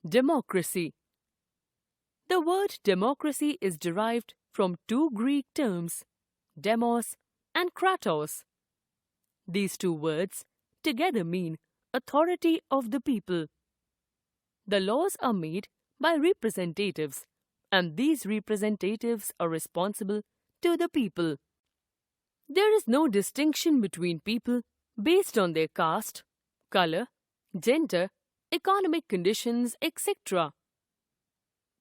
Democracy. The word democracy is derived from two Greek terms, demos and kratos. These two words together mean authority of the people. The laws are made by representatives, and these representatives are responsible to the people. There is no distinction between people based on their caste, color, gender, economic conditions, etc.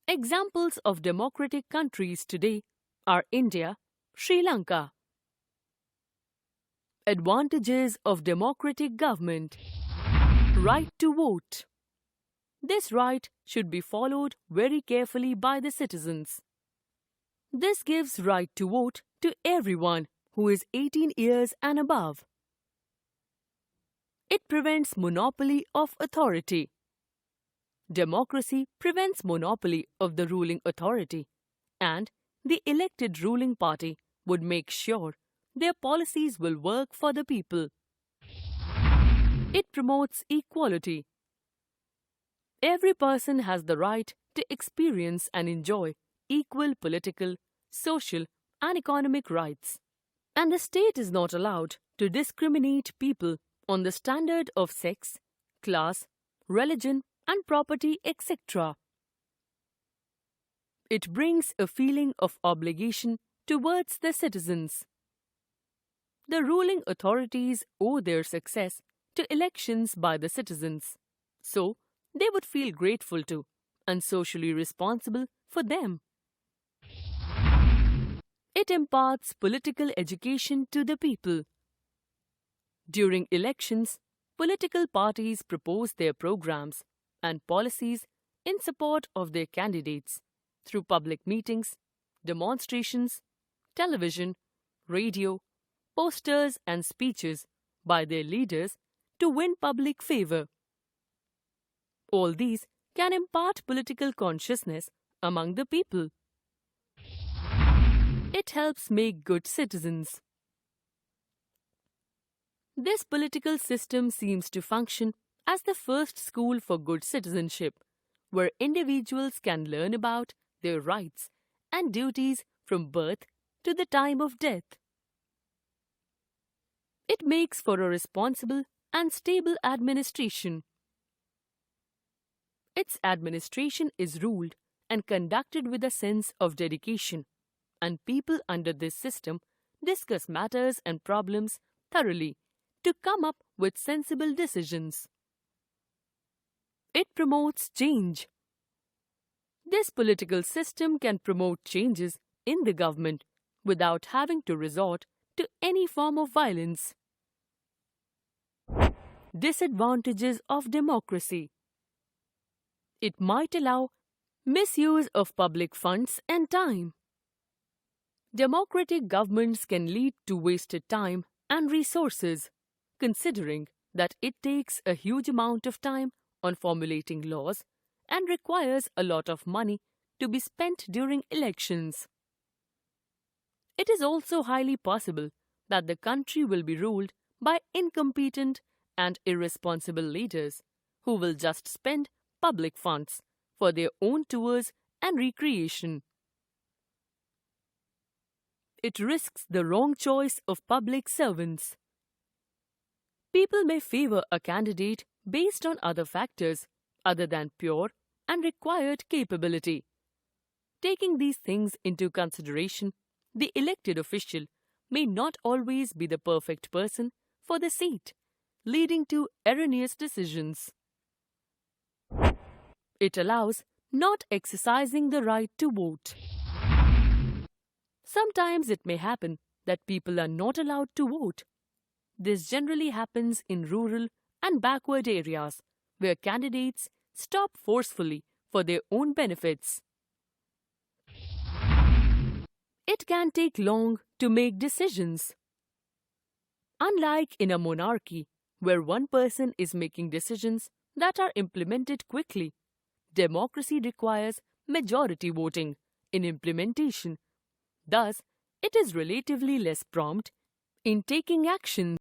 Examples of democratic countries today are India, Sri Lanka. Advantages of democratic government. Right to vote. This right should be followed very carefully by the citizens. This gives right to vote to everyone who is 18 years and above. It prevents monopoly of authority. Democracy prevents monopoly of the ruling authority, and the elected ruling party would make sure their policies will work for the people. It promotes equality. Every person has the right to experience and enjoy equal political, social, and economic rights. And the state is not allowed to discriminate people on the standard of sex, class, religion, and property, etc. It brings a feeling of obligation towards the citizens. The ruling authorities owe their success to elections by the citizens, so they would feel grateful to and socially responsible for them. It imparts political education to the people. During elections, political parties propose their programs and policies in support of their candidates through public meetings, demonstrations, television, radio, posters and speeches by their leaders to win public favor. All these can impart political consciousness among the people. It helps make good citizens. This political system seems to function as the first school for good citizenship, where individuals can learn about their rights and duties from birth to the time of death. It makes for a responsible and stable administration. Its administration is ruled and conducted with a sense of dedication, and people under this system discuss matters and problems thoroughly to come up with sensible decisions. It promotes change. This political system can promote changes in the government without having to resort to any form of violence. Disadvantages of democracy. It might allow misuse of public funds and time. Democratic governments can lead to wasted time and resources, considering that it takes a huge amount of time on formulating laws and requires a lot of money to be spent during elections. It is also highly possible that the country will be ruled by incompetent and irresponsible leaders who will just spend public funds for their own tours and recreation. It risks the wrong choice of public servants. People may favor a candidate based on other factors other than pure and required capability. Taking these things into consideration, the elected official may not always be the perfect person for the seat, leading to erroneous decisions. It allows not exercising the right to vote. Sometimes it may happen that people are not allowed to vote. This generally happens in rural and backward areas where candidates stop forcefully for their own benefits. It can take long to make decisions. Unlike in a monarchy, where one person is making decisions that are implemented quickly, democracy requires majority voting in implementation. Thus, it is relatively less prompt in taking action.